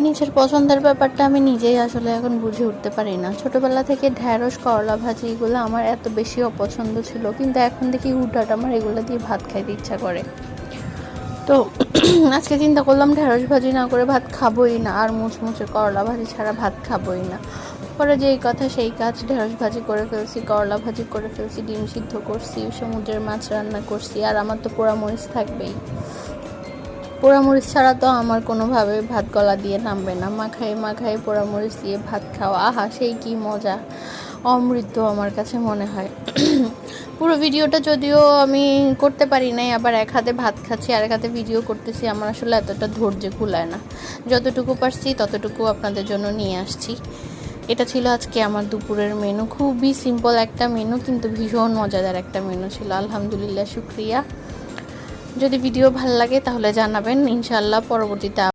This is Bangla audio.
নিজের পছন্দের ব্যাপারটা আমি নিজেই আসলে এখন বুঝে উঠতে পারি না। ছোটোবেলা থেকে ঢ্যাঁড়স, করলা ভাজি এগুলো আমার এত বেশি অপছন্দ ছিল, কিন্তু এখন দেখি হুটহাট আমার এগুলো দিয়ে ভাত খাইতে ইচ্ছা করে। তো আজকে চিন্তা করলাম ঢ্যাঁড়স ভাজি না করে ভাত খাবোই না, আর মুচমুচে করলা ভাজি ছাড়া ভাত খাবোই না। পরে যেই কথা সেই কাজ, ঢেঁড়স ভাজি করে ফেলছি, করলা ভাজি করে ফেলছি, ডিম সিদ্ধ করছি, সমুদ্রের মাছ রান্না করছি, আর আমার তো পোড়ামরিচ থাকবেই। পোড়ামরিচ ছাড়া তো আমার কোনোভাবে ভাত গলা দিয়ে নামবে না। মাখায় মাখায় পোড়ামরিচ দিয়ে ভাত খাওয়া, আহা সেই কি মজা, অমৃত আমার কাছে মনে হয়। পুরো ভিডিওটা যদিও আমি করতে পারি নাই, আবার এক হাতে ভাত খাচ্ছি আর এক হাতে ভিডিও করতেছি, আমার আসলে এতটা ধৈর্য কুলায় না। যতটুকু পারছি ততটুকু আপনাদের জন্য নিয়ে আসছি। এটা ছিল আজকে আমার দুপুরের মেনু। খুবই সিম্পল একটা মেনু, কিন্তু ভীষণ মজাদার একটা মেনু ছিল। আলহামদুলিল্লাহ, শুক্রিয়া। যদি ভিডিও ভালো লাগে তাহলে জানাবেন, ইনশাআল্লাহ পরবর্তীতে